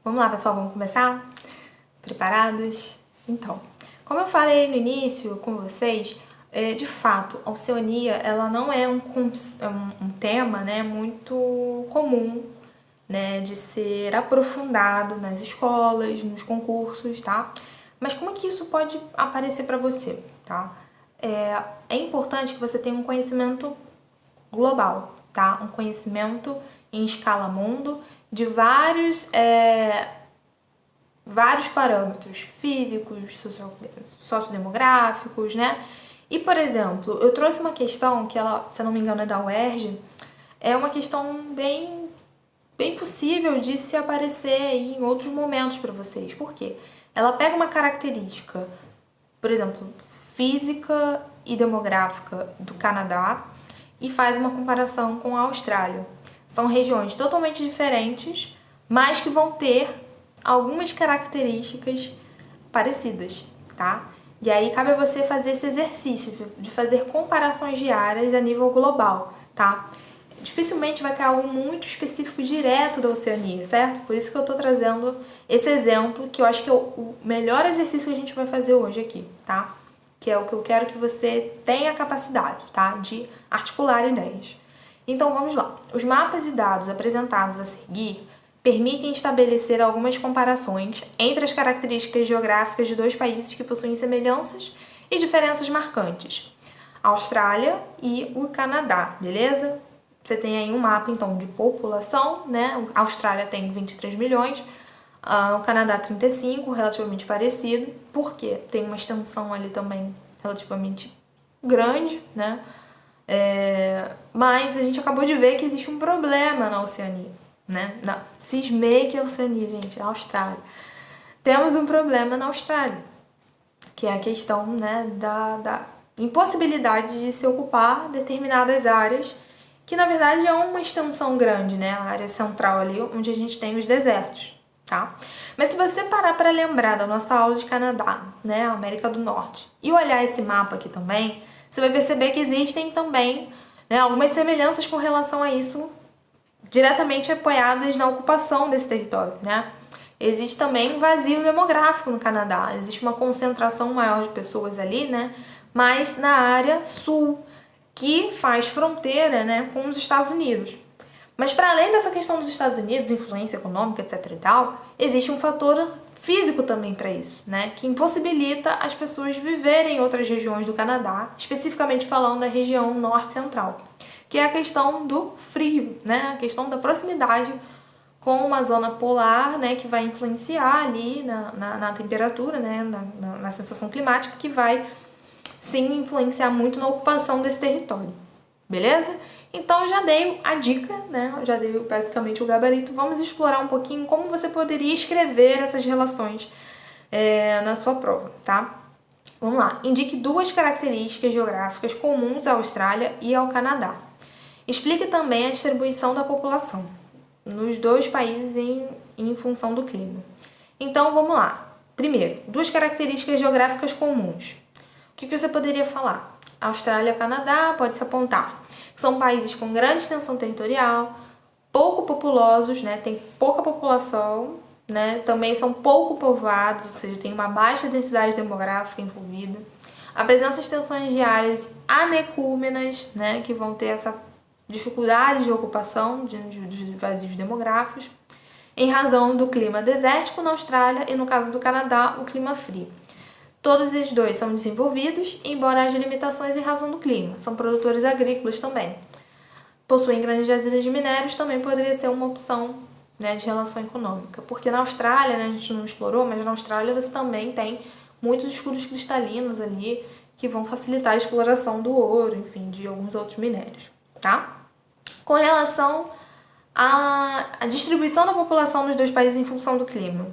Vamos lá, pessoal, vamos começar? Preparados? Então, como eu falei no início com vocês, de fato, a Oceania ela não é um tema, né, muito comum, né, de ser aprofundado nas escolas, nos concursos, tá? Mas como que isso pode aparecer para você, tá? É importante que você tenha um conhecimento global, tá? Um conhecimento em escala mundo de vários parâmetros físicos, sociodemográficos, né? E, por exemplo, eu trouxe uma questão que ela, se eu não me engano, é da UERJ, é uma questão bem possível de se aparecer em outros momentos para vocês. Por quê? Ela pega uma característica, por exemplo, física e demográfica do Canadá e faz uma comparação com a Austrália. São regiões totalmente diferentes, mas que vão ter algumas características parecidas, tá? E aí cabe a você fazer esse exercício de fazer comparações diárias a nível global, tá? Dificilmente vai cair algo muito específico direto da Oceania, certo? Por isso que eu tô trazendo esse exemplo, que eu acho que é o melhor exercício que a gente vai fazer hoje aqui, tá? Que é o que eu quero que você tenha a capacidade, tá? De articular ideias. Então vamos lá. Os mapas e dados apresentados a seguir permitem estabelecer algumas comparações entre as características geográficas de dois países que possuem semelhanças e diferenças marcantes: a Austrália e o Canadá, beleza? Você tem aí um mapa, então, de população, né? A Austrália tem 23 milhões, o Canadá 35, relativamente parecido, porque tem uma extensão ali também relativamente grande, né? Mas a gente acabou de ver que existe um problema na Oceania, né? Cismei que é a Oceania, gente, é a Austrália. Temos um problema na Austrália, que é a questão, né, da impossibilidade de se ocupar determinadas áreas, que na verdade é uma extensão grande, né? A área central ali, onde a gente tem os desertos, tá? Mas se você parar para lembrar da nossa aula de Canadá, né, América do Norte, e olhar esse mapa aqui também, você vai perceber que existem também, né, algumas semelhanças com relação a isso, diretamente apoiadas na ocupação desse território, né? Existe também um vazio demográfico no Canadá, existe uma concentração maior de pessoas ali, né? Mas na área sul, que faz fronteira, né, com os Estados Unidos. Mas para além dessa questão dos Estados Unidos, influência econômica, etc e tal, existe um fator físico também para isso, né, que impossibilita as pessoas viverem em outras regiões do Canadá, especificamente falando da região norte central, que é a questão do frio, né, a questão da proximidade com uma zona polar, né, que vai influenciar ali na temperatura, né, na sensação climática, que vai sim influenciar muito na ocupação desse território, beleza? Então já dei a dica, né? Já dei praticamente o gabarito. Vamos explorar um pouquinho como você poderia escrever essas relações na sua prova, tá? Vamos lá. Indique duas características geográficas comuns à Austrália e ao Canadá. Explique também a distribuição da população nos dois países em função do clima. Então vamos lá. Primeiro, duas características geográficas comuns. O que você poderia falar? Austrália e Canadá, pode-se apontar. São países com grande extensão territorial, pouco populosos, né? Tem pouca população, né? Também são pouco povoados, ou seja, tem uma baixa densidade demográfica envolvida. Apresentam extensões de áreas anecúmenas, né? Que vão ter essa dificuldade de ocupação de vazios demográficos, em razão do clima desértico na Austrália e, no caso do Canadá, o clima frio. Todos os dois são desenvolvidos, embora haja limitações em razão do clima. São produtores agrícolas também. Possuem grandes jazidas de minérios, também poderia ser uma opção, né, de relação econômica. Porque na Austrália, né, a gente não explorou, mas na Austrália você também tem muitos escudos cristalinos ali que vão facilitar a exploração do ouro, enfim, de alguns outros minérios, tá? Com relação à distribuição da população nos dois países em função do clima.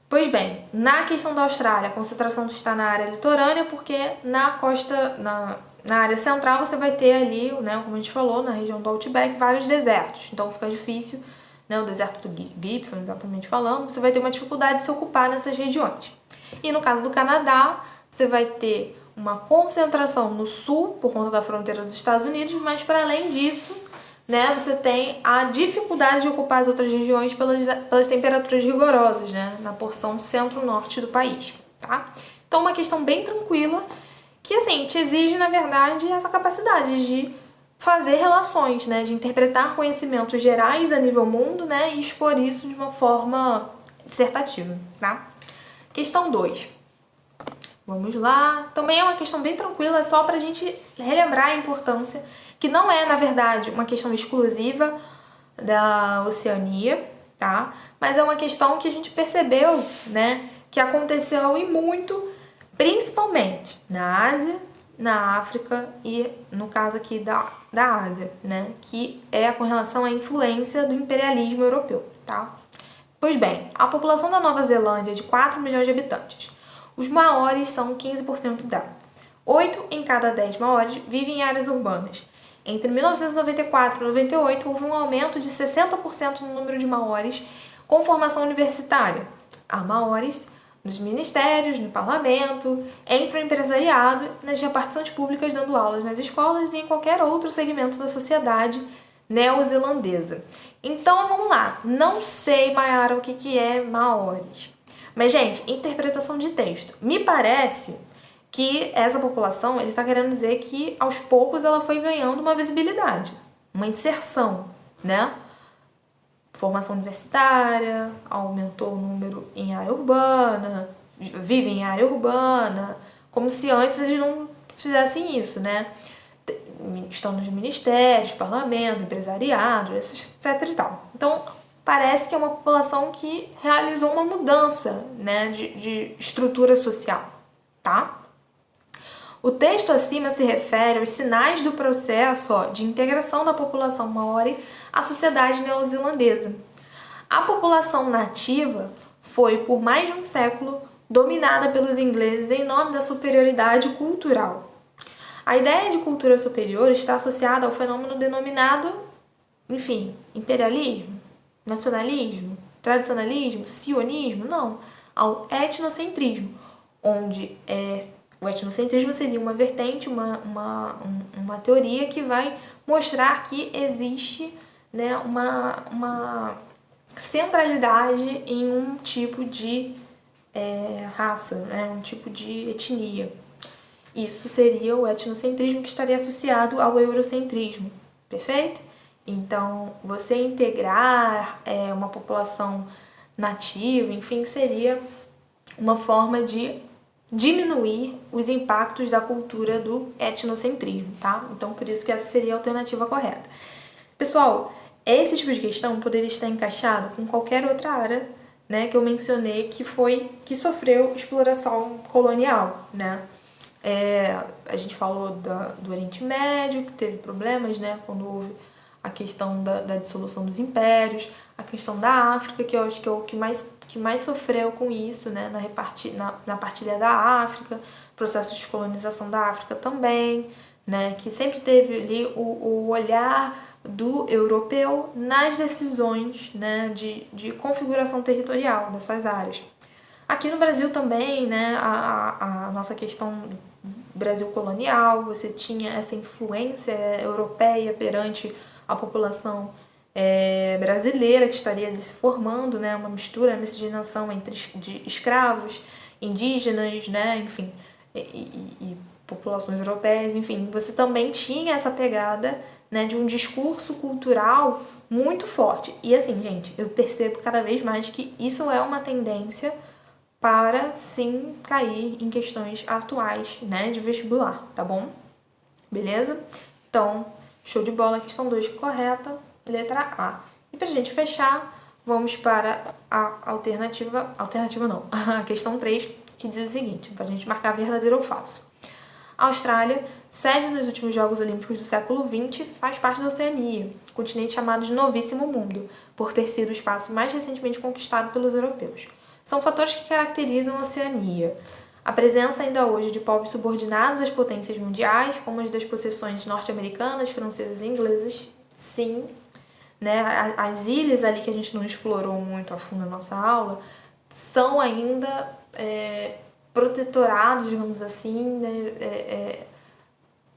Pois bem, na questão da Austrália, a concentração está na área litorânea, porque na costa, na área central, você vai ter ali, né, como a gente falou, na região do Outback, vários desertos. Então fica difícil, né, o deserto do Gibson, exatamente falando, você vai ter uma dificuldade de se ocupar nessas regiões. E no caso do Canadá, você vai ter uma concentração no sul, por conta da fronteira dos Estados Unidos, mas para além disso, né, você tem a dificuldade de ocupar as outras regiões pelas temperaturas rigorosas, né, na porção centro-norte do país, tá? Então, uma questão bem tranquila que, assim, te exige, na verdade, essa capacidade de fazer relações, né, de interpretar conhecimentos gerais a nível mundo, né, e expor isso de uma forma dissertativa, tá? Questão 2. Vamos lá. Também é uma questão bem tranquila, só pra gente relembrar a importância, que não é, na verdade, uma questão exclusiva da Oceania, tá? Mas é uma questão que a gente percebeu, né, que aconteceu e muito, principalmente na Ásia, na África e, no caso aqui, da Ásia, né, que é com relação à influência do imperialismo europeu, tá? Pois bem, a população da Nova Zelândia é de 4 milhões de habitantes. Os maoris são 15% dela. 8 em cada 10 maoris vivem em áreas urbanas. Entre 1994 e 98, houve um aumento de 60% no número de maoris com formação universitária. Há maoris nos ministérios, no parlamento, entre o empresariado, nas repartições públicas dando aulas nas escolas e em qualquer outro segmento da sociedade neozelandesa. Então, vamos lá. Não sei, Mayara, o que é maoris. Mas, gente, interpretação de texto. Me parece que essa população, ele está querendo dizer que aos poucos ela foi ganhando uma visibilidade, uma inserção, né? Formação universitária, aumentou o número em área urbana, vivem em área urbana, como se antes eles não fizessem isso, né? Estão nos ministérios, parlamento, empresariado, etc e tal. Então, parece que é uma população que realizou uma mudança, né, de estrutura social, tá? O texto acima se refere aos sinais do processo de integração da população maori à sociedade neozelandesa. A população nativa foi, por mais de um século, dominada pelos ingleses em nome da superioridade cultural. A ideia de cultura superior está associada ao fenômeno denominado, enfim, imperialismo, nacionalismo, tradicionalismo, sionismo, não, ao etnocentrismo, onde o etnocentrismo seria uma vertente, uma teoria que vai mostrar que existe, né, uma centralidade em um tipo de raça, né, um tipo de etnia. Isso seria o etnocentrismo que estaria associado ao eurocentrismo, perfeito? Então, você integrar uma população nativa, enfim, seria uma forma de diminuir os impactos da cultura do etnocentrismo, tá? Então, por isso que essa seria a alternativa correta. Pessoal, esse tipo de questão poderia estar encaixado com qualquer outra área, né, que eu mencionei que sofreu exploração colonial, né? A gente falou do Oriente Médio, que teve problemas, né, quando houve a questão da dissolução dos impérios, a questão da África, que eu acho que é o que mais sofreu com isso, né, na partilha da África, processo de colonização da África também, né, que sempre teve ali o olhar do europeu nas decisões, né, de configuração territorial dessas áreas. Aqui no Brasil também, né, a nossa questão do Brasil colonial, você tinha essa influência europeia perante a população brasileira que estaria ali se formando, né, uma mistura, uma miscigenação entre de escravos, indígenas, né, enfim, e populações europeias, enfim, você também tinha essa pegada, né, de um discurso cultural muito forte. E assim, gente, eu percebo cada vez mais que isso é uma tendência para sim cair em questões atuais, né, de vestibular, tá bom? Beleza? Então, show de bola, questão 2 correta, letra A. E pra gente fechar, vamos para a alternativa não, a questão 3, que diz o seguinte, pra gente marcar verdadeiro ou falso. A Austrália, sede nos últimos Jogos Olímpicos do século XX, faz parte da Oceania, continente chamado de Novíssimo Mundo, por ter sido o espaço mais recentemente conquistado pelos europeus. São fatores que caracterizam a Oceania. A presença ainda hoje de povos subordinados às potências mundiais, como as das possessões norte-americanas, francesas e inglesas, sim. Né? As ilhas ali que a gente não explorou muito a fundo na nossa aula, são ainda protetorados, digamos assim, né?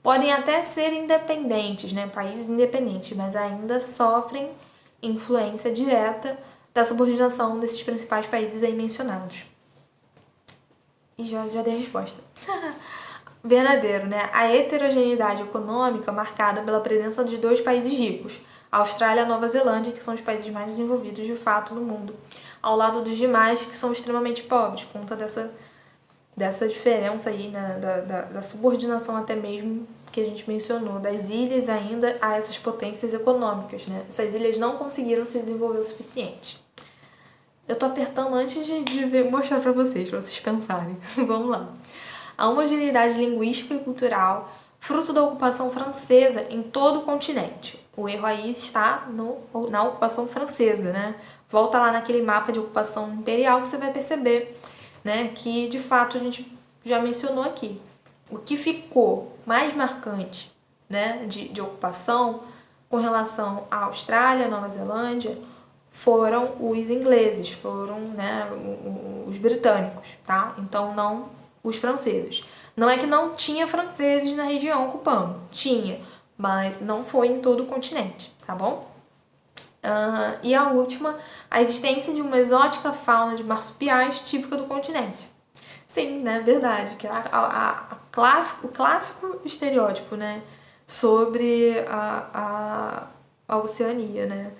podem até ser independentes, né, países independentes, mas ainda sofrem influência direta da subordinação desses principais países aí mencionados. E já dei a resposta. Verdadeiro, né? A heterogeneidade econômica marcada pela presença de 2 países ricos, a Austrália e a Nova Zelândia, que são os países mais desenvolvidos de fato no mundo, ao lado dos demais que são extremamente pobres, por conta dessa diferença aí, né, da subordinação até mesmo que a gente mencionou, das ilhas ainda a essas potências econômicas, né? Essas ilhas não conseguiram se desenvolver o suficiente. Eu tô apertando antes de mostrar pra vocês pensarem. Vamos lá. A homogeneidade linguística e cultural, fruto da ocupação francesa em todo o continente. O erro aí está na ocupação francesa, né? Volta lá naquele mapa de ocupação imperial que você vai perceber, né, que de fato a gente já mencionou aqui. O que ficou mais marcante, né, de ocupação com relação à Austrália, Nova Zelândia, foram os ingleses, foram, né, os britânicos, tá? Então não os franceses. Não é que não tinha franceses na região ocupando, tinha, mas não foi em todo o continente, tá bom? E a última, a existência de uma exótica fauna de marsupiais típica do continente. Sim, né, verdade, que é o clássico estereótipo, né, sobre a Oceania, né,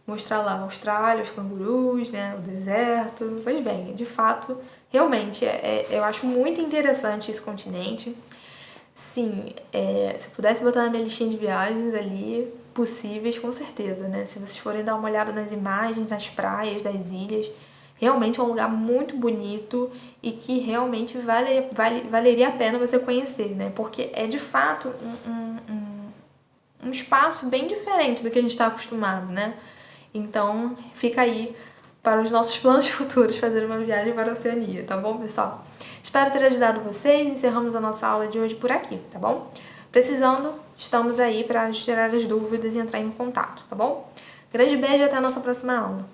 mostrar lá a Austrália, os cangurus, né, o deserto. Pois bem, de fato, realmente, eu acho muito interessante esse continente. Sim, se eu pudesse botar na minha listinha de viagens ali, possíveis, com certeza, né? Se vocês forem dar uma olhada nas imagens, nas praias, das ilhas, realmente é um lugar muito bonito e que realmente valeria a pena você conhecer, né? Porque é de fato um espaço bem diferente do que a gente está acostumado, né? Então, fica aí para os nossos planos futuros fazer uma viagem para a Oceania, tá bom, pessoal? Espero ter ajudado vocês. Encerramos a nossa aula de hoje por aqui, tá bom? Precisando, estamos aí para tirar as dúvidas e entrar em contato, tá bom? Grande beijo e até a nossa próxima aula.